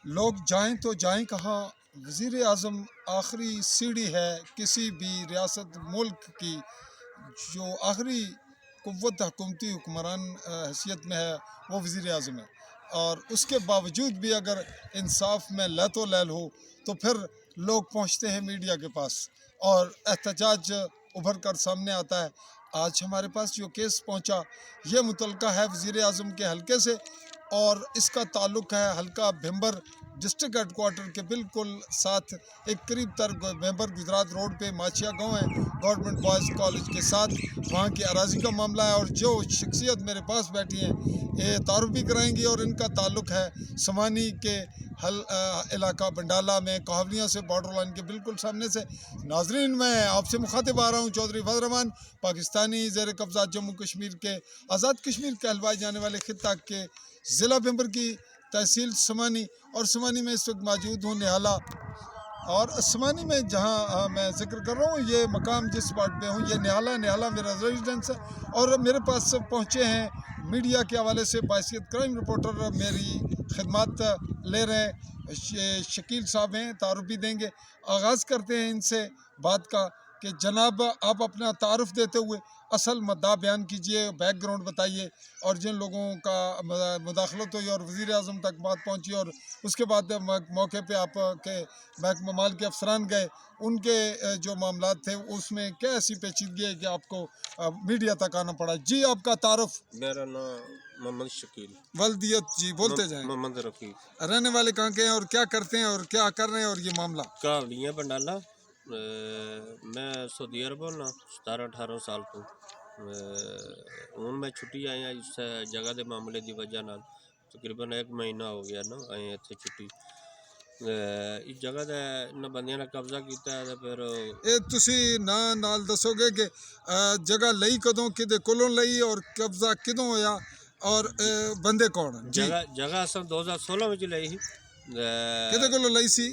लोग जाएं तो जाएं कहाँ। वज़ीर आज़म आखिरी सीढ़ी है किसी भी रियासत मुल्क की, जो आखिरी क़ुव्वत हुकूमती हुक्मरान हैसियत में है वो वज़ीर आज़म है। और उसके बावजूद भी अगर इंसाफ में लहतो लहल हो तो फिर लोग पहुँचते हैं मीडिया के पास और एहतजाज उभर कर सामने आता है। आज हमारे पास जो केस पहुँचा ये मुतल्लका है वज़ीर आज़म के हलके से, और इसका ताल्लुक़ है हल्का भिम्बर डिस्ट्रिक्ट हेडकोार्टर के बिल्कुल साथ एक करीब तर भिम्बर गुजरात रोड पे माचिया गांव है गवर्नमेंट बॉयज़ कॉलेज के साथ, वहाँ की अराजी का मामला है। और जो शख्सियत मेरे पास बैठी हैं ये तारुफ भी कराएंगी, और इनका ताल्लुक़ है समानी के इलाका बंडाला में कहावलियाँ से बॉर्डर लाइन के बिल्कुल सामने से। नाजरीन, मैं आपसे मुखातिब आ रहा हूँ चौधरी फजल रहमान, पाकिस्तानी ज़ेर कब्ज़ा जम्मू कश्मीर के आज़ाद कश्मीर कहलवाए जाने वाले खित्ता के ज़िला भिम्बर की तहसील समानी, और समानी में इस वक्त मौजूद हूँ निहाला। और समानी में जहाँ मैं जिक्र कर रहा हूँ ये मकाम जिस वार्ड में हूँ ये निहाला मेरा रेजिडेंस है। और मेरे पास पहुँचे हैं मीडिया के हवाले से बाइसियत क्राइम रिपोर्टर मेरी खिदमत ले रहे हैं शकील साहब हैं, तारुफ भी देंगे। आगाज़ करते हैं इनसे बात का कि जनाब आप अपना तारुफ देते हुए असल मुद्दा बयान कीजिए, बैकग्राउंड बताइए, और जिन लोगों का मुदाखलत हुई और वज़ीर आज़म तक बात पहुंची और उसके बाद मौके पे आप के महकमा माल के अफसरान गए, उनके जो मामला थे उसमें क्या ऐसी पेचीदगी है कि आपको मीडिया तक आना पड़ा। जी आपका तारुफ। मेरा नाम मोहम्मद शकील वल्दियत जी बोलते जाएं। मोहम्मद रफ़ी। रहने वाले कहाँ के हैं और क्या करते हैं और क्या कर रहे हैं, और ये मामला कावलियाँ बंडाला। मैं सऊदी अरब होना 17-18 साल तो हूँ मैं छुट्टी आया इस जगह के मामले की वजह नाल तकरीबन 1 महीना हो गया ना आए इतने छुट्टी। इस जगह का इन बंद ने कब्जा किया है। फिर ਇਹ ਤੁਸੀਂ ਨਾਲ ਦੱਸੋਗੇ ਕਿ ਜਗ੍ਹਾ ਲਈ ਕਦੋਂ ਕਿਹਦੇ ਕੋਲੋਂ ਲਈ ਔਰ ਕਬਜ਼ਾ ਕਿਦੋਂ ਹੋਇਆ ਔਰ ਬੰਦੇ ਕੌਣ ਹਨ ਜੀ। जगह अस 2016 में ली ही ਕਿਹਦੇ ਕੋਲੋਂ ਲਈ ਸੀ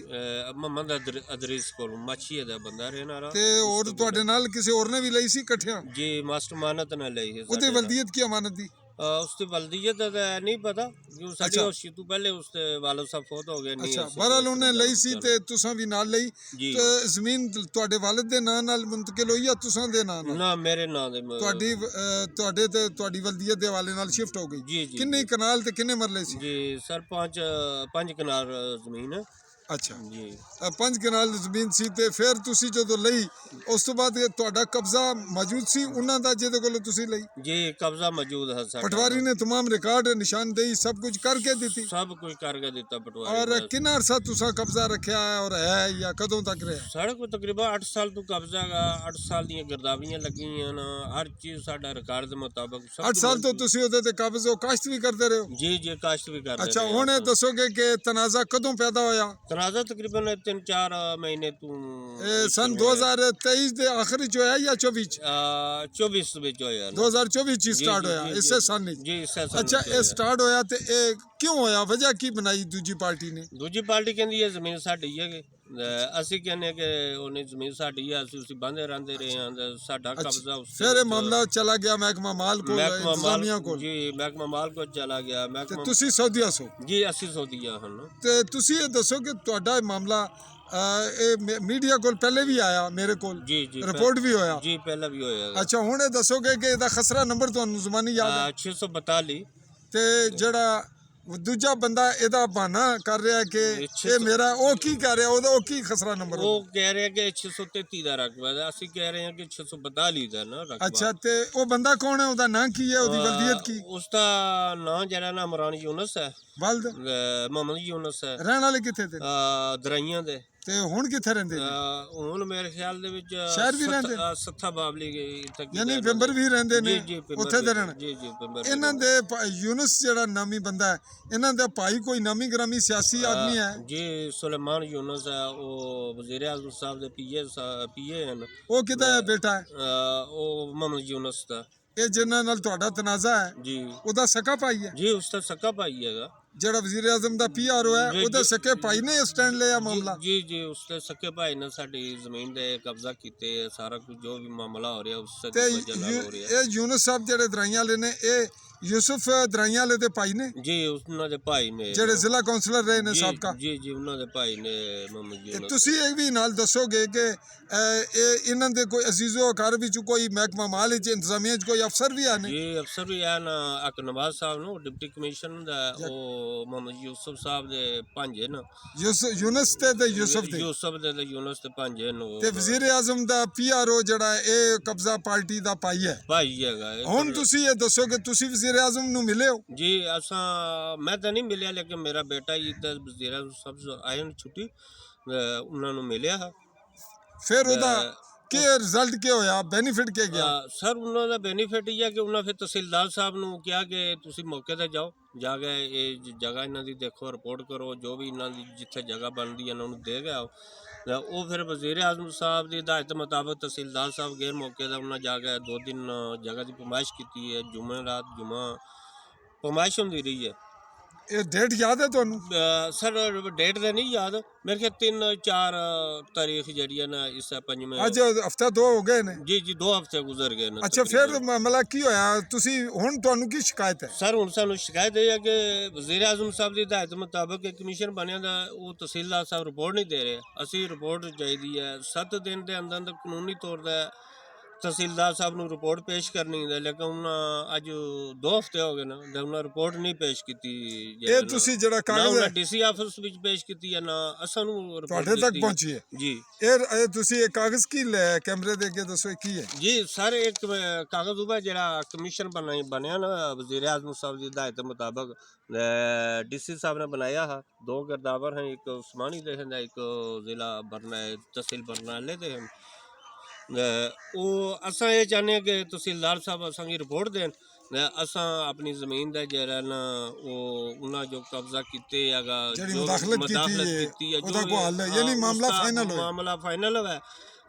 मोहम्मद अदरीस को माछी का बंदा रहना रहा ਤੇ ਹੋਰ ਤੁਹਾਡੇ ਨਾਲ ਕਿਸੇ ਹੋਰ ਨੇ ਵੀ ਲਈ ਸੀ ਇਕੱਠਿਆਂ। जी मास्टर मानत ने ली है। ਉਹਦੀ ਵਲਦੀਅਤ ਕੀ ਅਮਾਨਤ ਦੀ उसकी बल्दियत नहीं पता क्यों साडी उस तू पहले उसके वालिद साहब फौत हो गए नहीं। ਅੱਛਾ ਬਹਰਾਲ ਉਹਨੇ ਲਈ ਸੀ ਤੇ ਤੁਸੀਂ ਵੀ ਨਾਲ ਲਈ ਜੀ। ਤੇ ਜ਼ਮੀਨ ਤੁਹਾਡੇ ਵਾਲਿਦ ਦੇ ਨਾਂ ਨਾਲ ਮੁੰਤਕਿਲ ਹੋਈ ਜਾਂ ਤੁਸੀਂ ਦੇ ਨਾਂ ਨਾਲ? ना मेरे नाम दे ਤੁਹਾਡੇ ਤੇ ਤੁਹਾਡੀ ਵਲਦੀਅਤ ਦੇ ਹਵਾਲੇ ਨਾਲ ਸ਼ਿਫਟ ਹੋ ਗਈ। जी जी ਕਿੰਨੇ ਕਨਾਲ ਤੇ ਕਿੰਨੇ ਮਰਲੇ ਸੀ? जी सर 5 कनाल जमीन है ਅੱਛਾ जी। 5 ਕਨਾਲ ਜ਼ਮੀਨ ਸੀ ਤੇ ਫਿਰ ਤੁਸੀਂ ਜਦੋਂ ਲਈ ਉਸ ਤੋਂ ਬਾਅਦ ਤੁਹਾਡਾ ਕਬਜ਼ਾ ਮੌਜੂਦ ਸੀ ਉਹਨਾਂ ਦਾ ਜਿਹਦੇ ਕੋਲੋਂ ਤੁਸੀਂ ਲਈ? जी कब्जा मौजूद है साडा। पटवारी ने तमाम रिकॉर्ड निशानदेही सब कुछ करके दी थी सब कुछ करके दिता पटवारी और ने। कितना अरसा तुसा कब्जा रखा है और है या कदों तक रहा? साढ़े को तकरीबन 8 साल तो कब्जा गा 8 साल दी गिरदावरियां लगी ना हर चीज साडा रिकॉर्ड के मुताबिक सब 8 साल तो तुसी ਉਹਦੇ ਤੇ ਕਬਜ਼ ਹੋ ਕਾਸ਼ਤ ਵੀ ਕਰਦੇ ਰਹੇ ਹੋ? जी जी काश्त भी कर अच्छा ਹੁਣ ਇਹ ਦੱਸੋਗੇ ਕਿ ਤਨਾਜ਼ਾ ਕਦੋਂ ਪੈਦਾ ਹੋਇਆ? तनाजा तकरीबन 3-4 महीने तू ਇਹ ਸਨ 2023 ਦੇ ਆਖਰੀ ਚ ਹੋਇਆ ਜਾਂ 24 ਚ? 24 ਵਿੱਚ ਹੋਇਆ ਨਾ। 2024 ਚ ਸਟਾਰਟ ਹੋਇਆ ਇਸੇ ਸਾਲ ਵਿੱਚ? ਜੀ ਇਸੇ ਸਾਲ ਅੱਛਾ ਇਹ ਸਟਾਰਟ ਹੋਇਆ ਤੇ ਇਹ ਕਿਉਂ ਹੋਇਆ, ਵਜ੍ਹਾ ਕੀ ਬਣਾਈ ਦੂਜੀ ਪਾਰਟੀ ਨੇ? ਦੂਜੀ ਪਾਰਟੀ ਕਹਿੰਦੀ ਇਹ ਜ਼ਮੀਨ ਸਾਡੀ ਹੈ ਕਿ ਅਸੀਂ ਕਹਿੰਦੇ ਕਿ ਉਹਨੇ ਜ਼ਮੀਨ ਸਾਡੀ ਹੈ ਅਸੀਂ ਉਸੇ ਬੰਦੇ ਰਹਿੰਦੇ ਰਹੇ ਹਾਂ ਸਾਡਾ ਕਬਜ਼ਾ ਉਸ ਫਿਰ ਇਹ ਮਾਮਲਾ ਚਲਾ ਗਿਆ ਮਹਿਕਮਾ ਮਾਲ ਕੋਲ, ਇੰਤਜ਼ਾਮੀਆ ਕੋਲ। ਜੀ ਮਹਿਕਮਾ ਮਾਲ ਕੋਲ ਚਲਾ ਗਿਆ। ਤੇ ਤੁਸੀਂ ਸਊਦੀਆ ਸੋ? ਜੀ ਅਸੀਂ ਸਊਦੀਆ ਹਨ। ਤੇ ਤੁਸੀਂ ਇਹ ਦੱਸੋ ਕਿ ਤੁਹਾਡਾ ਮਾਮਲਾ ਇਹ ਮੀਡੀਆ ਕੋਲ ਪਹਿਲੇ ਵੀ ਆਇਆ, ਮੇਰੇ ਕੋਲ ਜੀ ਜੀ ਰਿਪੋਰਟ ਵੀ ਹੋਇਆ? ਜੀ ਪਹਿਲਾਂ ਵੀ ਹੋਇਆ। ਅੱਛਾ ਹੁਣ ਇਹ ਦੱਸੋਗੇ ਕਿ ਇਹਦਾ ਖਸਰਾ ਨੰਬਰ ਤੁਹਾਨੂੰ ਜ਼ਮਾਨੀ ਯਾਦ ਹੈ? 642। ਤੇ ਜਿਹੜਾ ਦੂਜਾ ਬੰਦਾ ਇਹਦਾ ਬਹਾਨਾ ਕਰ ਰਿਹਾ ਕਿ ਇਹ ਮੇਰਾ, ਉਹ ਕੀ ਕਰ ਰਿਹਾ, ਉਹਦਾ ਉਹ ਕੀ ਖਸਰਾ ਨੰਬਰ? ਉਹ ਕਹਿ ਰਿਹਾ ਕਿ 633 ਦਾ ਰਕਬਾ ਹੈ, ਅਸੀਂ ਕਹਿ ਰਹੇ ਹਾਂ ਕਿ 642 ਦਾ ਨਾ ਰਕਬਾ। ਅੱਛਾ ਤੇ ਉਹ ਬੰਦਾ ਕੌਣ ਹੈ, ਉਹਦਾ ਨਾਂ ਕੀ ਹੈ, ਉਹਦੀ ਵਲਦੀਅਤ ਕੀ? ਉਸ ਦਾ ਨਾਂ ਜਿਹੜਾ ਨਾ ਇਮਰਾਨ ਯੂਨਸ ਹੈ, ਵਲਦ ਮੁਹੰਮਦ ਯੂਨਸ ਹੈ। ਰਹਿਣ ਵਾਲੇ ਕਿੱਥੇ ਤੇ? ਦਰਾਈਆਂ ਦੇ। ਤੇ ਹੁਣ ਕਿੱਥੇ ਰਹਿੰਦੇ ਨੇ? ਹੁਣ ਮੇਰੇ ਖਿਆਲ ਦੇ ਵਿੱਚ ਸ਼ਹਿਰ ਵੀ ਰਹਿੰਦੇ? ਸੱਥਾ ਬਾਬਲੀ ਤੱਕ ਯਾਨੀ ਪਿੰਬਰ ਵੀ ਰਹਿੰਦੇ ਨੇ ਉੱਥੇ ਦੇ ਰਹਿਣ? ਜੀ ਜੀ ਪਿੰਬਰ। ਇਹਨਾਂ ਦੇ ਯੂਨਸ ਜਿਹੜਾ ਨਾਮੀ ਬੰਦਾ ਹੈ, ਇਹਨਾਂ ਦਾ ਭਾਈ ਕੋਈ ਨਾਮੀ ਗ੍ਰਾਮੀ ਸਿਆਸੀ ਆਦਮੀ ਹੈ? ਜੀ ਸੁਲੇਮਾਨ ਯੂਨਸ ਹੈ, ਉਹ ਵਜ਼ੀਰ ਆਜ਼ਮ ਸਾਹਿਬ ਦੇ ਪੀਏ ਹਨ। ਉਹ ਕਿਹਦਾ ਬੇਟਾ ਹੈ? ਉਹ ਮੁਹੰਮਦ ਯੂਨਸ ਦਾ। ਇਹ ਜਿਨ੍ਹਾਂ ਨਾਲ ਤੁਹਾਡਾ ਤਨਾਜ਼ਾ ਹੈ ਜੀ ਉਹਦਾ ਸਕਾ ਭਾਈ ਹੈ? ਜੀ ਉਸ ਦਾ ਸਕਾ ਭਾਈ ਹੈਗਾ। ਜਿਹੜਾ ਵਜ਼ੀਰ ਆਜ਼ਮ ਦਾ ਪੀਆਰਓ ਹੈ ਜੀ, ਉਹਦੇ ਜੀ। ਸਕੇ ਭਾਈ ਨੇ ਸਟੈਂਡ ਲਿਆ ਮਾਮਲਾ? ਜੀ ਜੀ ਉਸਦੇ ਸਕੇ ਭਾਈ ਨੇ ਸਾਡੀ ਜ਼ਮੀਨ ਦੇ ਕਬਜ਼ਾ ਕੀਤੇ, ਸਾਰਾ ਕੁਝ ਜੋ ਵੀ ਮਾਮਲਾ ਹੋ ਰਿਹਾ ਉਸ ਤੇ ਦੀ ਵਜ੍ਹਾ ਨਾਲ ਹੋ ਰਿਹਾ। ਇਹ ਯੂਨਸ ਸਾਹਿਬ ਜਿਹੜੇ ਦਰਾਈਆਂ ਵਾਲੇ ਨੇ, ਇਹ ਯੂਸਫ ਦਰਾਈਆਂ ਵਾਲੇ ਦੇ ਭਾਈ ਨੇ, ਜੀ ਉਹਨਾਂ ਦੇ ਭਾਈ ਨੇ, ਜਿਹੜੇ ਜ਼ਿਲ੍ਹਾ ਕੌਂਸਲਰ ਰਹੇ ਨੇ ਜੀ ਸਾਬਕਾ। ਜੀ ਜੀ ਉਹਨਾਂ ਦੇ ਭਾਈ ਨੇ ਮੁਹੰਮਦ ਜੀ। ਤੇ ਤੁਸੀਂ ਇਹ ਵੀ ਨਾਲ ਦੱਸੋਗੇ ਕਿ ਇਹ ਇਹਨਾਂ ਦੇ ਕੋਈ ਅਜ਼ੀਜ਼ੋ ਘਰ ਵਿੱਚ ਕੋਈ ਮਹਿਕਮਾ ਮਾਲ ਵਿੱਚ ਇੰਤਜ਼ਾਮੀਆ 'ਚ ਕੋਈ ਅਫਸਰ ਵੀ ਆਨੇ? ਜੀ ਅਫਸਰ ਵੀ ਆ ਨਾ, ਅਕ ਨਵਾਜ਼ ਸਾਹਿਬ ਨੂੰ ਡਿਪਟੀ ਕਮਿਸ਼ਨ ਦਾ, ਉਹ ਮੁਹੰਮਦ ਯੂਸਫ ਸਾਹਿਬ ਦੇ ਭਾਂਜੇ ਨੇ, ਯੂਨਸ ਤੇ ਯੂਸਫ ਦੇ। ਯੂਸਫ ਦੇ ਤੇ ਯੂਨਸ ਦੇ ਭਾਂਜੇ ਨੇ। ਤੇ ਵਜ਼ੀਰ ਆਜ਼ਮ ਦਾ ਪੀਆਰਓ ਜਿਹੜਾ ਇਹ ਕਬਜ਼ਾ ਪਾਰਟੀ ਦਾ ਭਾਈ ਹੈ। ਭਾਈ ਹੈਗਾ ਇਹ। ਹੁਣ ਤੁਸੀਂ ਇਹ ਦੱਸੋ ਕਿ ਤੁਸੀਂ ਵਜ਼ੀਰ ਆਜ਼ਮ ਨੂੰ ਮਿਲੇ ਹੋ? ਜੀ ਅਸਾਂ ਮੈਂ ਤਾਂ ਨਹੀਂ ਮਿਲਿਆ, ਲੇਕਿਨ ਮੇਰਾ ਬੇਟਾ ਜੀ ਤਾਂ ਵਜ਼ੀਰ ਆਜ਼ਮ ਸਾਹਿਬ ਆਏ ਨੇ ਛੁੱਟੀ, ਉਹਨਾਂ ਨੂੰ ਮਿਲਿਆ ਹੈ। ਫਿਰ ਉਹਦਾ ਕੀ ਰਿਜ਼ਲਟ ਕੀ ਹੋਇਆ, ਬੈਨੀਫਿਟ ਕੀ ਗਿਆ? ਸਰ ਉਹਨਾਂ ਦਾ ਬੈਨੀਫਿਟ ਇਹ ਹੈ ਕਿ ਉਹਨਾਂ ਫਿਰ ਤਹਿਸੀਲਦਾਰ ਸਾਹਿਬ ਨੂੰ ਕਿਹਾ ਕਿ ਤੁਸੀਂ ਮੌਕੇ ਤੇ ਜਾਓ, ਜਾ ਕੇ ਇਹ ਜਗ੍ਹਾ ਇਹਨਾਂ ਦੀ ਦੇਖੋ, ਰਿਪੋਰਟ ਕਰੋ, ਜੋ ਵੀ ਇਹਨਾਂ ਦੀ ਜਿੱਥੇ ਜਗ੍ਹਾ ਬਣਦੀ ਹੈ ਇਹਨਾਂ ਨੂੰ ਦੇ ਗਿਆ। ਉਹ ਫਿਰ ਵਜ਼ੀਰ ਆਜ਼ਮ ਸਾਹਿਬ ਦੀ ਹਦਾਇਤ ਮੁਤਾਬਕ ਤਹਿਸੀਲਦਾਰ ਸਾਹਿਬ ਗੈਰ ਮੌਕੇ ਦਾ ਉਹਨਾਂ ਜਾ ਕੇ 2 ਦਿਨ ਜਗ੍ਹਾ ਦੀ ਪਮਾਇਸ਼ ਕੀਤੀ ਹੈ। ਜੁਮੇਰਾਤ ਜੁਮਾ ਪਮਾਇਸ਼ ਹੁੰਦੀ ਰਹੀ ਹੈ। ਇਹ ਡੇਟ ਯਾਦ ਹੈ ਤੁਹਾਨੂੰ? ਸਰ ਡੇਟ ਤਾਂ ਨਹੀਂ ਯਾਦ, ਮੇਰੇ ਖਿਆਲ 3-4 ਤਾਰੀਖ ਜਿਹੜੀ ਹੈ ਨਾ ਇਸ 5ਵੇਂ। ਅੱਜ ਹਫਤਾ 2 ਹੋ ਗਏ ਨੇ। ਜੀ ਜੀ 2 ਹਫ਼ਤੇ ਗੁਜ਼ਰ ਗਏ ਨੇ। ਅੱਛਾ, ਫਿਰ ਮਾਮਲਾ ਕੀ ਹੋਇਆ? ਤੁਸੀਂ ਹੁਣ ਤੁਹਾਨੂੰ ਕੀ ਸ਼ਿਕਾਇਤ ਹੈ? ਸਰ ਹੁਣ ਸਾਨੂੰ ਸ਼ਿਕਾਇਤ ਇਹ ਹੈ ਕਿ ਵਜ਼ੀਰ ਆਜ਼ਮ ਸਾਹਿਬ ਦੀ ਹਦਾਇਤ ਮੁਤਾਬਕ ਇੱਕ ਕਮਿਸ਼ਨ ਬਣਿਆ ਦਾ, ਉਹ ਤਹਿਸੀਲਦਾਰ ਸਾਹਿਬ ਰਿਪੋਰਟ ਨਹੀਂ ਦੇ ਰਹੇ। ਅਸੀਂ ਰਿਪੋਰਟ ਚਾਹੀਦੀ ਹੈ 7 ਦਿਨ ਦੇ ਅੰਦਰ ਕਾਨੂੰਨੀ ਤੌਰ 'ਤੇ ਤਹਿਸੀਲਦਾਰ ਸਾਹਿਬ ਨੂੰ ਰਿਪੋਰਟ ਪੇਸ਼ ਕਰਨੀ ਹੈ, ਲੇਕਿਨ ਉਹਨਾਂ ਅੱਜ 2 ਹਫ਼ਤੇ ਹੋ ਗਏ ਨਾ ਤੇ ਉਹਨਾਂ ਰਿਪੋਰਟ ਨਹੀਂ ਪੇਸ਼ ਕੀਤੀ। ਇਹ ਤੁਸੀਂ ਜਿਹੜਾ ਕਾਗਜ਼ ਹੈ ਡੀਸੀ ਆਫਿਸ ਵਿੱਚ ਪੇਸ਼ ਕੀਤੀ ਹੈ ਨਾ ਅਸਾਂ ਨੂੰ ਰਿਪੋਰਟ ਤੁਹਾਡੇ ਤੱਕ ਪਹੁੰਚੀ ਹੈ? ਜੀ ਇਹ ਤੁਸੀਂ ਇਹ ਕਾਗਜ਼ ਕੀ ਲੈ ਕੈਮਰੇ ਦੇ ਅੱਗੇ ਦੱਸੋ ਇਹ ਕੀ ਹੈ? ਜੀ ਸਰ ਇੱਕ ਕਾਗਜ਼ ਉਬਾ ਜਿਹੜਾ ਕਮਿਸ਼ਨ ਬਣਿਆ ਨਾ ਵਜ਼ੀਰ ਆਜ਼ਮ ਸਾਹਿਬ ਦੀ ਹਦਾਇਤ ਮੁਤਾਬਕ, ਡੀਸੀ ਸਾਹਿਬ ਨੇ ਬਣਾਇਆ ਹੈ। 2 ਗਿਰਦਾਵਰ हैं, एक उस्मानी ਦੇ हैं, एक ਜ਼ਿਲ੍ਹਾ ਬਰਨਾ ਤਹਿਸੀਲ ਬਰਨਾਲੇ ਦੇ हैं। ਉਹ ਅਸਾਂ ਇਹ ਚਾਹੁੰਦੇ ਕਿ ਤਹਿਸੀਲਦਾਰ ਸਾਹਿਬ ਅਸਾਂ ਦੀ ਰਿਪੋਰਟ ਦੇਣ, ਅਸਾਂ ਆਪਣੀ ਜ਼ਮੀਨ ਦਾ ਜਿਹੜਾ ਨਾ ਉਹ ਉਹਨਾਂ ਜੋ ਕਬਜ਼ਾ ਕੀਤੇ ਹੈਗਾ, ਜਿਹੜੀ ਮੁਦਾਖਲਤ ਕੀਤੀ ਹੈ ਉਹਦਾ ਕੋਈ ਹੱਲ ਹੈ, ਯਾਨੀ ਮਾਮਲਾ ਫਾਈਨਲ ਹੋਇਆ। ਮਾਮਲਾ ਫਾਈਨਲ ਹੋਇਆ।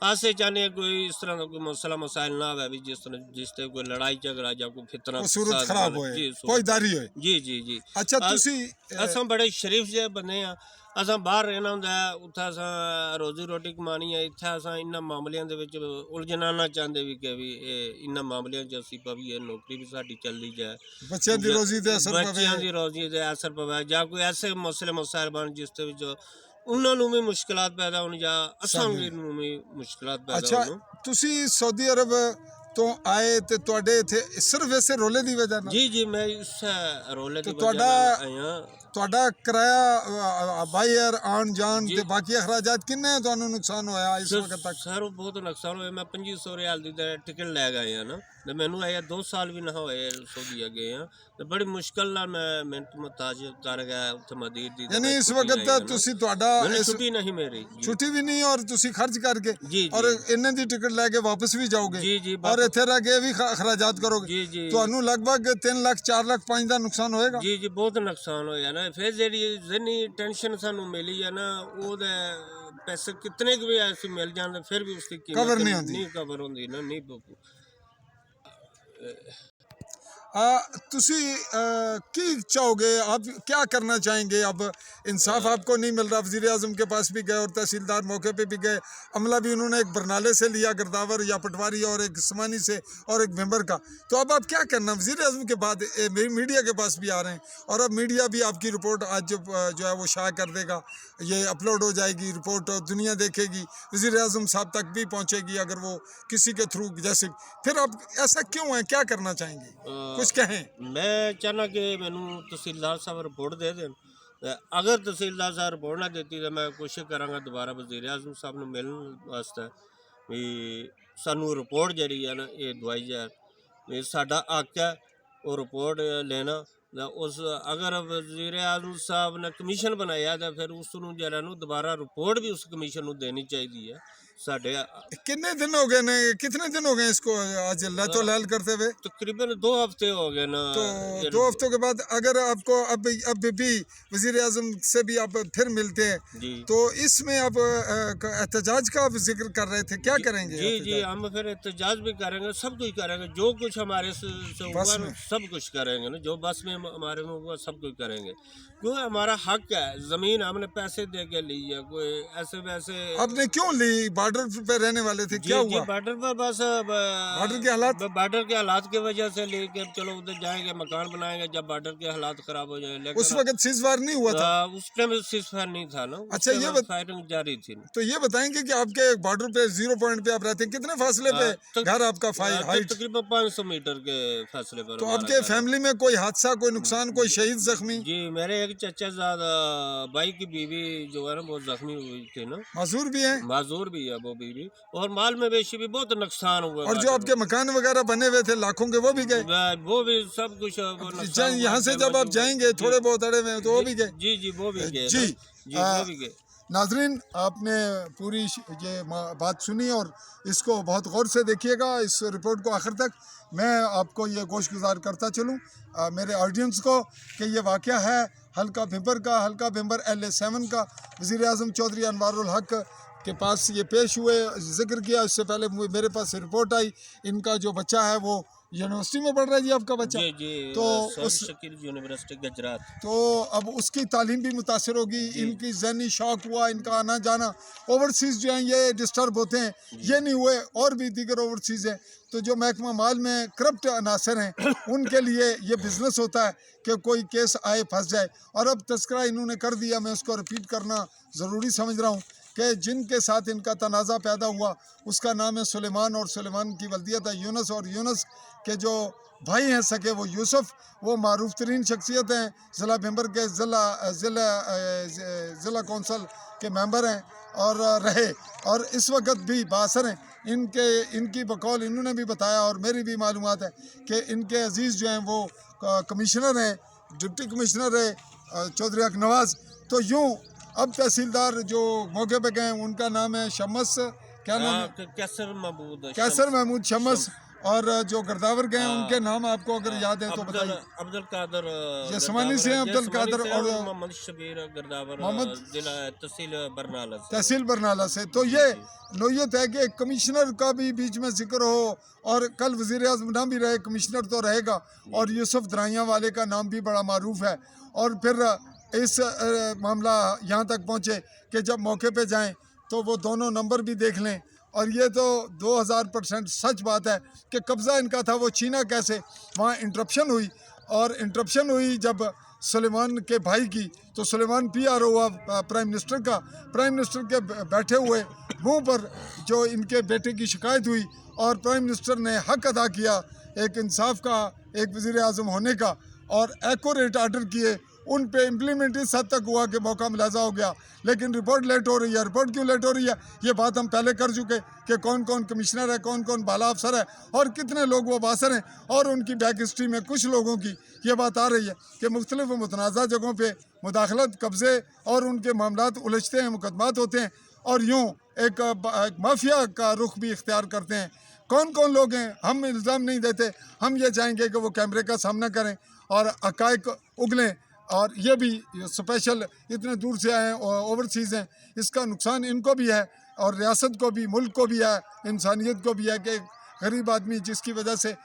ਅਸੀਂ ਚਾਹੁੰਦੇ ਕੋਈ ਇਸ ਤਰ੍ਹਾਂ ਦਾ ਕੋਈ ਮਸਲਾ ਮਸਾਇਲ ਨਾ ਹੋਵੇ ਵੀ ਜਿਸ ਤੇ ਕੋਈ ਲੜਾਈ ਝਗੜਾ ਜਾਂ ਕੋਈ ਫਿਤਨਾ ਸੂਰਤ ਖਰਾਬ ਹੋਏ, ਕੋਈ ਦਾਰੀ ਹੋਏ। ਜੀ ਜੀ ਜੀ। ਅੱਛਾ, ਤੁਸੀਂ ਅਸਾਂ ਬੜੇ ਸ਼ਰੀਫ ਜਿਹੇ ਬੰਦੇ ਆ। ਅਸਾਂ ਬਾਹਰ ਰਹਿਣਾ ਹੁੰਦਾ, ਉੱਥੇ ਅਸਾਂ ਰੋਜ਼ੀ ਰੋਟੀ ਕਮਾਣੀ ਹੈ। ਇੱਥੇ ਅਸਾਂ ਇਹਨਾਂ ਮਾਮਲਿਆਂ ਦੇ ਵਿੱਚ ਉਲਝਣਾ ਨਾ ਚਾਹੁੰਦੇ ਵੀ ਕਿ ਵੀ ਇਹਨਾਂ ਮਾਮਲਿਆਂ 'ਚ ਅਸੀਂ ਪਵੀਏ, ਨੌਕਰੀ ਵੀ ਸਾਡੀ ਚੱਲਦੀ ਜਾਏ, ਬੱਚਿਆਂ ਦੀ ਰੋਜ਼ੀ ਤੇ ਅਸਰ ਪਵੇ, ਬੱਚਿਆਂ ਦੀ ਰੋਜ਼ੀ ਤੇ ਅਸਰ ਪਵੇ, ਜਾਂ ਕੋਈ ਐਸੇ ਮਸਲੇ ਮਸਾਇਲ ਬਣ ਜਿਸ ਦੇ ਵਿੱਚ ਉਹਨਾਂ ਨੂੰ ਵੀ ਮੁਸ਼ਕਿਲਾਤ ਪੈਦਾ ਹੋਣ ਜਾਂ ਅਸਾਂ ਨੂੰ ਵੀ ਮੁਸ਼ਕਿਲਾਤ ਪੈਦਾ ਅੱਛਾ, ਹੋਣ। ਤੁਸੀਂ ਸਾਊਦੀ ਅਰਬ ਤੋਂ ਆਏ ਤੇ ਤੁਹਾਡੇ ਇੱਥੇ ਸਿਰਫ ਇਸੇ ਰੋਲੇ ਦੀ ਵਜ੍ਹਾ ਨਾਲ? ਜੀ ਜੀ ਮੈਂ ਇਸ ਰੋਲੇ ਦੀ ਵਜ੍ਹਾ ਤੁਹਾਡਾ ਨਾਲ ਆਇਆ। ਤੁਹਾਡਾ ਕਿਰਾਇਆ ਬਾਈ ਏਅਰ ਆਉਣ ਜਾਣ ਤੇ ਬਾਕੀ ਅਖਰਾਜਾਤ ਕਿੰਨੇ ਤੁਹਾਨੂੰ ਨੁਕਸਾਨ ਹੋਇਆ ਇਸ ਵਕਤ ਤੱਕ? ਸਰ ਬਹੁਤ ਨੁਕਸਾਨ ਹੋਇਆ। ਮੈਂ 2500 ਰਿਆਲ ਦੀ ਟਿਕਟ ਲੈ ਗਏ ਆ ਨਾ, ਤੇ ਮੈਨੂੰ ਆਇਆ 2 ਸਾਲ ਵੀ ਨਾ ਹੋਏ ਸਊਦੀਆ ਗਏ ਆ, ਤੇ ਬੜੀ ਮੁਸ਼ਕਲ ਨਾਲ ਮੈਂ ਮਿਹਨਤ ਮੁਤਾਜ ਕਰ ਗਿਆ ਉੱਥੇ ਮਦੀਰ ਦੀ। ਯਾਨੀ ਇਸ ਵਕਤ ਤੁਸੀਂ ਤੁਹਾਡਾ ਛੁੱਟੀ ਨਹੀਂ ਮੇਰੀ, ਛੁੱਟੀ ਵੀ ਨਹੀਂ, ਔਰ ਤੁਸੀਂ ਖਰਚ ਕਰਕੇ ਜੀ ਔਰ ਇਹਨਾਂ ਦੀ ਟਿਕਟ ਲੈ ਕੇ ਵਾਪਸ ਵੀ ਜਾਓਗੇ ਜੀ ਜੀ, ਔਰ ਇੱਥੇ ਰਹਿ ਕੇ ਵੀ ਅਖਰਾਜਾਤ ਕਰੋਗੇ। ਜੀ ਜੀ ਤੁਹਾਨੂੰ ਲਗਭਗ 3 ਲੱਖ 4 ਲੱਖ 5 ਦਾ ਨੁਕਸਾਨ ਹੋਏਗਾ। ਜੀ ਜੀ ਬਹੁਤ ਨੁਕਸਾਨ ਹੋਇਆ ਨਾ। ਫਿਰ ਜਿਹੜੀ ਜ਼ਿਹਨੀ ਟੈਨਸ਼ਨ ਸਾਨੂੰ ਮਿਲੀ ਹੈ ਨਾ, ਉਹਦੇ ਪੈਸੇ ਕਿਤਨੇ ਕੁ ਵੀ ਐਸੀ ਮਿਲ ਜਾਂਦੇ ਫਿਰ ਵੀ ਉਸकी कीमत कवर नहीं होती। नहीं कवर होती ना, नहीं तुसी की चाहोगे, आप क्या करना चाहेंगे? अब इंसाफ आपको नहीं मिल रहा, वज़ीर आज़म के पास भी गए और तहसीलदार मौके पे भी गए, अमला भी उन्होंने एक बरनाले से लिया, गिरदावर या पटवारी, और एक समानी से और एक मेंबर का। तो अब आप क्या करना? वज़ीर आज़म के बाद मीडिया के पास भी आ रहे हैं, और अब मीडिया भी आपकी रिपोर्ट आज जो है वो शाया कर देगा, ये अपलोड हो जाएगी रिपोर्ट, दुनिया देखेगी, वज़ीर आज़म साहब तक भी पहुँचेगी अगर वो किसी के थ्रू जैसे। फिर आप ऐसा क्यों है, क्या करना चाहेंगे, कुछ कहें? मैं चाहना कि मैनू तहसीलदार साहब रिपोर्ट दे दें। अगर तहसीलदार साहब रिपोर्ट ना देती तो मैं कोशिश करांगा दोबारा वज़ीर आज़म साहब नूं मिलण वास्ते भी सानू रिपोर्ट जिहड़ी है ना ये दवाई जाए, भी साडा हक है वो रिपोर्ट लेना। उस अगर वज़ीर आज़म साहब ने कमीशन बनाया तो फिर उसनूं जरा नूं दोबारा रिपोर्ट भी उस कमीशन नूं देनी चाहिए है साढ़े कितने दिन हो गए ने, कितने दिन हो गए इसको आज लातो लाल करते हुए? तकरीबन 2 हफ्ते हो गए ना। तो 2 हफ्तों के बाद अगर आपको अब भी वजीर आजम से भी आप फिर मिलते हैं, जी तो इसमें आप एहतजाज का आप जिक्र कर रहे थे, क्या करेंगे? जी जी, एहतजाज? हम फिर एहतजाज भी करेंगे, सब कुछ करेंगे, जो कुछ हमारे से हुआ बस ना में? सब कुछ करेंगे ना, जो बस में हमारे में हुआ सब कुछ करेंगे, क्यों हमारा हक है। ज़मीन हमने पैसे दे के ली है, कोई ऐसे वैसे। आपने क्यों ली? बॉर्डर पे रहने वाले थे, जी क्या जी, हुआ? बॉर्डर पर बस बॉर्डर के हालात की वजह से लेके चलो उधर जाएंगे, मकान बनाएंगे जब बॉर्डर के हालात खराब हो जाए। उस लेकिन वक्त सीजफायर नहीं हुआ था? उस टाइम सीजफायर नहीं था ना, उस अच्छा, टाइम फायरिंग जारी थी। तो ये बताएंगे कि आपके बॉर्डर पे 0 पॉइंट पे आप रहते हैं, कितने फासले पे तो घर आपका हाइट? तकरीबन 500 मीटर के फासले पर तो हमारा आपके घर है। फैमिली में कोई हादसा, कोई नुकसान, कोई शहीद जख्मी जी, मेरे एक चचा ज़ादा भाई की बीवी जो है ना वो जख्मी हुई थी ना, माजूर भी हैं? माजूर भी है वो बीवी, और माल मवेशी भी बहुत नुकसान हुआ। और जो आपके मकान वगैरह बने हुए थे लाखों के, वो भी गए? वो भी सब कुछ वो नुकसान हुआ। यहाँ से जब आप जाएंगे थोड़े बहुत अड़े हुए हैं, तो वो भी गए? जी जी, वो भी गए जी। ना। जी वो भी गए। नाजरीन, आपने पूरी ये बात सुनी और इसको बहुत गौर से देखिएगा, इस रिपोर्ट को आखिर तक। मैं आपको ये गोश गुजार करता चलूँ मेरे ऑडियंस को कि ये वाक़या है हल्का भिंबर का, हल्का भिंबर LA7 का। वज़ीर आज़म चौधरी अनवारुल हक के पास ये पेश हुए, जिक्र किया। इससे पहले मेरे पास रिपोर्ट आई, इनका जो बच्चा है वो यूनिवर्सिटी में पढ़ रहा है जी, आपका बच्चा? जी जी, तो उस यूनिवर्सिटी गुजरात। तो अब उसकी तालीम भी मुतासर होगी, इनकी ज़हनी शौक हुआ, इनका आना जाना। ओवरसीज़ जो हैं ये डिस्टर्ब होते हैं, ये नहीं हुए, और भी दीगर ओवरसीज़ हैं। तो जो महकमा माल में करप्ट अनासर हैं उनके लिए ये बिज़नेस होता है कि कोई केस आए फंस जाए। और अब तस्करा इन्होंने कर दिया, मैं उसको रिपीट करना ज़रूरी समझ रहा हूँ कि जिनके साथ इनका तनाज़ा पैदा हुआ उसका नाम है सुलेमान, और सुलेमान की वल्दियत है यूनुस, और यूनुस के जो भाई हैं सके वो यूसुफ, वो मारूफ तरीन शख्सियत हैं, ज़िला मेंबर के ज़िला कौंसल के मेंबर हैं और रहे, और इस वक्त भी बासर हैं। इनकी बकौल इन्होंने भी बताया और मेरी भी मालूमात है कि इनके अजीज़ जो हैं वो कमिश्नर हैं, डिप्टी कमिश्नर है चौधरी हक नवाज़। तो यूँ अब तहसीलदार जो मौके पे गए उनका नाम है शमस, क्या नाम है? कैसर महमूद शमस। और जो गर्दावर गए उनके नाम आपको अगर याद है तो बताइए। अब्दुल कादर यशमानी से अब्दुल कादर और मोहम्मद शबीर गर्दावर, तहसील बरनाला से। तो ये नोयत है कि कमिश्नर का भी बीच में जिक्र हो, और कल वज़ीर आज़म ना भी रहे, कमिश्नर तो रहेगा। और यूसुफ दराइयाँ वाले का नाम भी बड़ा मारूफ है। और फिर इस मामला यहाँ तक पहुँचे कि जब मौके पे जाएं तो वो दोनों नंबर भी देख लें। और ये तो 2000% सच बात है कि कब्ज़ा इनका था, वो छीना कैसे? वहाँ इंटरप्शन हुई, और इंटरप्शन हुई जब सुलेमान के भाई की, तो सुलेमान PR हुआ प्राइम मिनिस्टर का। प्राइम मिनिस्टर के बैठे हुए मुंह पर जो इनके बेटे की शिकायत हुई, और प्राइम मिनिस्टर ने हक अदा किया एक इंसाफ का, एक वज़ीर आज़म होने का, और एक्यूरेट आर्डर किए। उन पे इम्प्लीमेंट इस हद तक हुआ कि मौका मुलाजा हो गया। लेकिन रिपोर्ट लेट हो रही है। रिपोर्ट क्यों लेट हो रही है? ये बात हम पहले कर चुके कि कौन कौन कमिश्नर है, कौन कौन बाला अफसर है, और कितने लोग वो बासर हैं, और उनकी बैक हिस्ट्री में कुछ लोगों की ये बात आ रही है कि मुख्तलिफ मुतनाज़ा जगहों पर मुदाखलत, कब्ज़े और उनके मामलात उलझते हैं, मुकदमात होते हैं, और यूँ एक माफिया का रुख भी इख्तियार करते हैं। कौन कौन लोग हैं हम इल्ज़ाम नहीं देते, हम ये चाहेंगे कि वो कैमरे का सामना करें और हक़ाइक़ उगलें। और ये भी स्पेशल इतने दूर से आए हैं, ओवरसीज़ हैं, इसका नुकसान इनको भी है और रियासत को भी, मुल्क को भी है, इंसानियत को भी है कि गरीब आदमी जिसकी वजह से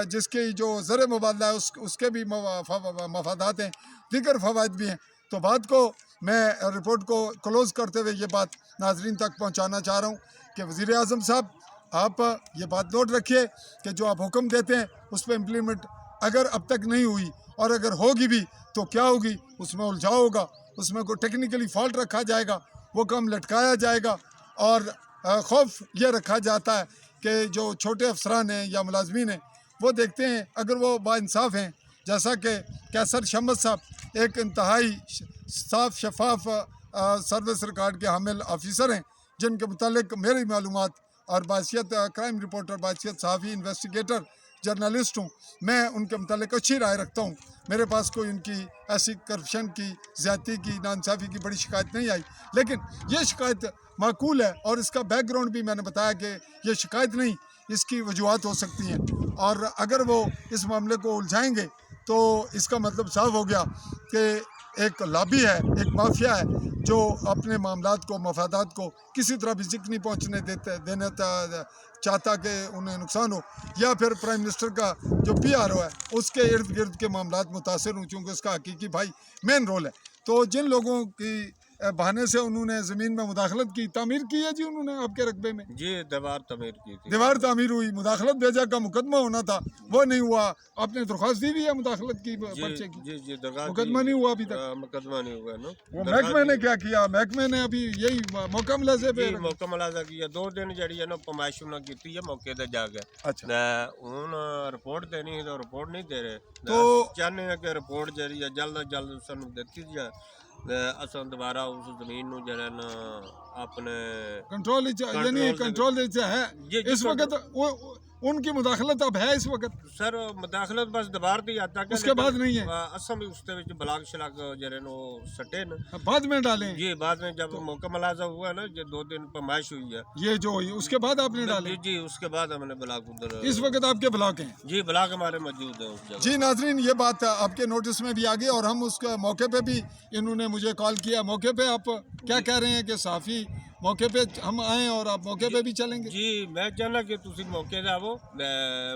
जिसके जो ज़र मुबादला है उसके भी मफादात हैं, दीगर फ़वाइद भी हैं। तो बात को मैं रिपोर्ट को क्लोज़ करते हुए ये बात नाज़रीन तक पहुँचाना चाह रहा हूँ कि वज़ीर आज़म साहब, आप ये बात नोट रखिए कि जो आप हुक्म देते हैं उस पर इम्प्लीमेंट अगर अब तक नहीं हुई, और अगर होगी भी तो क्या होगी, उसमें उलझाव होगा, उसमें कोई टेक्निकली फॉल्ट रखा जाएगा, वो काम लटकाया जाएगा। और खौफ ये रखा जाता है कि जो छोटे अफसरान हैं या मुलाजमीन हैं वो देखते हैं अगर वो बाइंसाफ़ हैं, जैसा कि कैसर शमस साहब एक इंतहाई साफ शफाफ सर्विस रिकॉर्ड के हामिल ऑफिसर हैं, जिनके मुतालिक मेरी मालूमात और बासियत क्राइम रिपोर्टर, बासियत सहाफ़ी, इन्वेस्टिगेटर जर्नलिस्ट हूँ, मैं उनके मुतालिक अच्छी राय रखता हूँ। मेरे पास कोई उनकी ऐसी करप्शन की, ज़्यादती की, नाइंसाफ़ी की बड़ी शिकायत नहीं आई, लेकिन ये शिकायत माकूल है और इसका बैकग्राउंड भी मैंने बताया कि ये शिकायत नहीं, इसकी वजूहत हो सकती हैं, और अगर वो इस मामले को उलझाएंगे तो इसका मतलब साफ हो गया कि एक लॉबी है, एक माफिया है जो अपने मामलात को, मफादात को किसी तरह भी जिक्र नहीं पहुँचने देने चाहता कि उन्हें नुकसान हो, या फिर प्राइम मिनिस्टर का जो PRO है उसके इर्द गिर्द के मामलात मुतासर हों, चूँकि उसका हकीकी भाई मेन रोल है। तो जिन लोगों की बहाने से उन्होंने ज़मीन में मुदाखलत की, तामीर की है जी उन्होंने आपके रकबे में, जी दीवार तमीर की थी। दीवार तामीर हुई, मुदाखलत भेजा का मुकदमा होना था, वो नहीं हुआ। आपने दरख्वास्त दी भी है मुदाखलत की पर्चे की, जी जी दरगाह मुकदमा नहीं हुआ अभी तक। मुकदमा नहीं हुआ ना। वो महकमे ने क्या किया? महकमे ने अभी यही मौका मुलाजे पे मौका मुलाजा किया, 2 दिन जड़ी है ना पमाइश ना की है मौके ते जाके। अच्छा, हुन रिपोर्ट देनी है तो रिपोर्ट नहीं दे रहे, तो चाहने हैं कि रिपोर्ट जड़ी है जल्द अज जल्द सानू देती जाए, असां दोबारा उस जमीन नू जड़ा ना अपने कंट्रोल यानी कंट्रोल है जी इस वक्त उनकी मुदाखलत अब है इस वक्त, सर मुदाखलत बस दबार दी आता है, उसके बाद नहीं है, असम भी उसके विच ब्लाक शलाक जरे नो सटे न बाद में डाले जी। बाद में जब मौका मुलाजा हुआ ना, जो 2 दिन पमाइश हुई है ये जो हुई उसके बाद आपने डाले। जी जी, उसके बाद हमने ब्लाक उधर इस वक्त आपके ब्लॉक हैं जी, ब्लाक हमारे मौजूद है उस जगह। जी। नाजरीन, ये बात आपके नोटिस में भी आ गई और हम उसके मौके पे भी इन्होंने मुझे कॉल किया। मौके पे आप क्या कह रहे हैं कि साफ़ी मौके पे हम आएँ और आप मौके पे भी चलेंगे? जी मैं चाहना कि तुसी मौके ते आवो,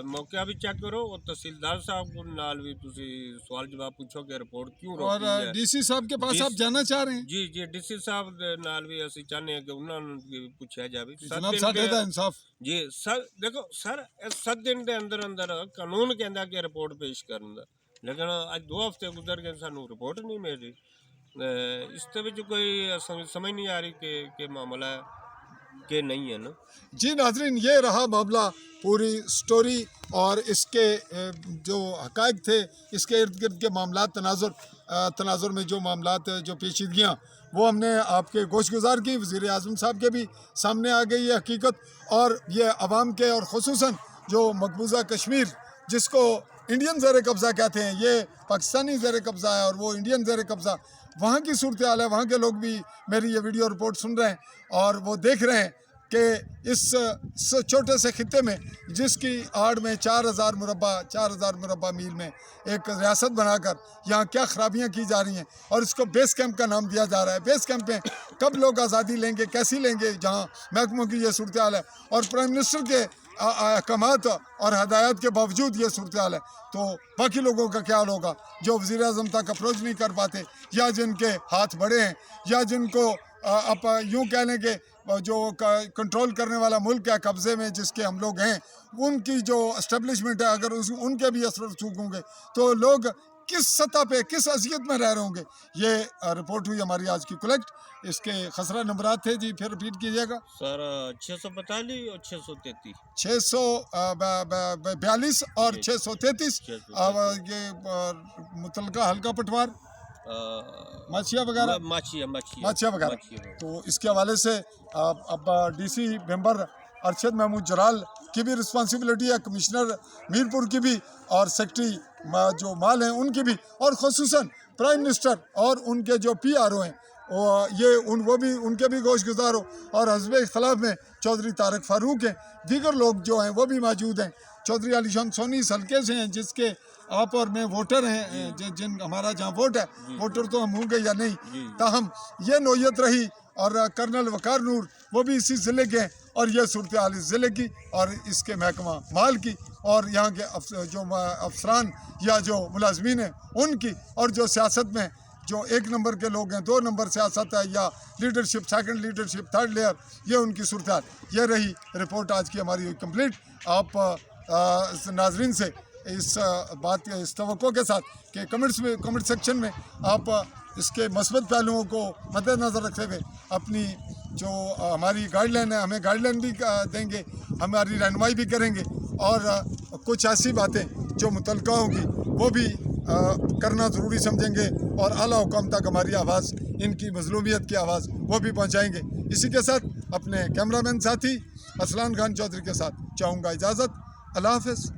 मौका भी चेक करो और तहसीलदार साहब को नाल भी तुसी सवाल जवाब पूछो कि रिपोर्ट क्यों और रोकी है। DC साहब के पास आप जाना चाह रहे हैं? जी जी, DC साहब दे नाल भी ਅਸੀਂ ਚਾਹੁੰਦੇ ਹਾਂ ਕਿ ਉਹਨਾਂ ਨੂੰ ਵੀ ਪੁੱਛਿਆ ਜਾਵੇ। जनाब साढ़े दा इंसाफ जी सर, देखो सर 7 दिन ਦੇ ਅੰਦਰ ਅੰਦਰ ਕਾਨੂੰਨ ਕਹਿੰਦਾ ਕਿ ਰਿਪੋਰਟ ਪੇਸ਼ ਕਰਨ ਦਾ, ਲੇਕਿਨ ਅੱਜ 2 ਹਫ਼ਤੇ ਗੁਜ਼ਰ ਗਏ ਸਾਨੂੰ ਰਿਪੋਰਟ ਨਹੀਂ ਮਿਲ ਰਹੀ। ਇਸ ਦੇ ਵਿੱਚ ਕੋਈ ਸਮਝ नहीं आ रही कि मामला है कि नहीं है ना। जी नाजरीन, ये रहा मामला, पूरी स्टोरी और इसके जो हक़ाइक़ थे, इसके इर्द गिर्द के मामला तनाजुर में जो मामला जो पेचीदगियाँ वो हमने आपके गोशगुजार की। वज़ीर आज़म साहब के भी सामने आ गई है हकीकत, और ये अवाम के और ख़ुसूसन जो मकबूजा कश्मीर जिसको इंडियन ज़ेर कब्ज़ा कहते हैं, ये पाकिस्तानी ज़ेर कब्ज़ा है और वो इंडियन ज़ेर कब्ज़ा, वहाँ की सूरत हाल है। वहाँ के लोग भी मेरी ये वीडियो रिपोर्ट सुन रहे हैं और वो देख रहे हैं कि इस छोटे से खित्ते में जिसकी आड़ में 4,000 मुरबा मील में एक रियासत बनाकर यहाँ क्या खराबियाँ की जा रही हैं, और इसको बेस कैंप का नाम दिया जा रहा है। बेस कैंप में कब लोग आज़ादी लेंगे, कैसी लेंगे, जहाँ महकमों की ये सूरत हाल है और प्राइम मिनिस्टर के अहकामात और हदायत के बावजूद ये सूरत हाल है, तो बाकी लोगों का क्या हाल होगा जो वज़ीर आज़म तक अप्रोच नहीं कर पाते, या जिनके हाथ बड़े हैं, या जिनको आप यूँ कह लें कि जो कंट्रोल करने वाला मुल्क है कब्ज़े में जिसके हम लोग हैं, उनकी जो एस्टेब्लिशमेंट है, अगर उनके भी असर रसूख होंगे तो लोग किस सतह पे, किस अज़ियत में रह रहे होंगे। ये रिपोर्ट हुई हमारी आज की कलेक्ट। इसके खसरा नंबरात थे जी, फिर रिपीट कीजिएगा। सर 642 और 633, 642 और 633। ये मुतलका हल्का पटवार माछिया वगैरह, माछिया वगैरह। तो इसके हवाले से अब DC मेंबर अरशद महमूद जलाल की भी रिस्पॉन्सिबिलिटी है, कमिश्नर मीरपुर की भी, और सेक्रेटरी जो माल हैं उनकी भी, और ख़ुसूसन प्राइम मिनिस्टर और उनके जो PRO हैं वो भी उनके भी गोशगुजार हो, और हज़ब इख्तिलाफ में चौधरी तारक फारूक हैं, दीगर लोग जो हैं वो भी मौजूद हैं। चौधरी अलीशान सोनी इस हल्के से हैं जिसके आप और मैं वोटर हैं, जिन हमारा जहाँ वोट है, वोटर तो हम होंगे या नहीं, ताहम ये नोयत रही। और कर्नल वकार नूर वो भी इसी ज़िले के हैं, और ये सूरत हाल इस ज़िले की और इसके महकमा माल की और यहाँ के जो अफसरान या जो मुलाजमीन हैं उनकी, और जो सियासत में जो 1 नंबर के लोग हैं, 2 नंबर सियासत है, या leadership, second leadership, third layer, ये उनकी सूरत हाल। ये रही रिपोर्ट आज की हमारी कंप्लीट। आप नाजरीन से इस बात इस तवक्को के साथ कि कमेंट सेक्शन में आप इसके मस्बत पहलुओं को मद्देनज़र रखते हुए अपनी जो हमारी गाइडलाइन है, हमें गाइडलाइन भी देंगे, हमारी रहनुमाई भी करेंगे, और कुछ ऐसी बातें जो मुतलका होगी वो भी करना ज़रूरी समझेंगे, और आला हुकाम तक हमारी आवाज़, इनकी मज़लूमियत की आवाज़ वो भी पहुँचाएँगे। इसी के साथ अपने कैमरामैन साथी असलान खान चौधरी के साथ चाहूँगा इजाज़त। अल्लाह हाफ़िज़।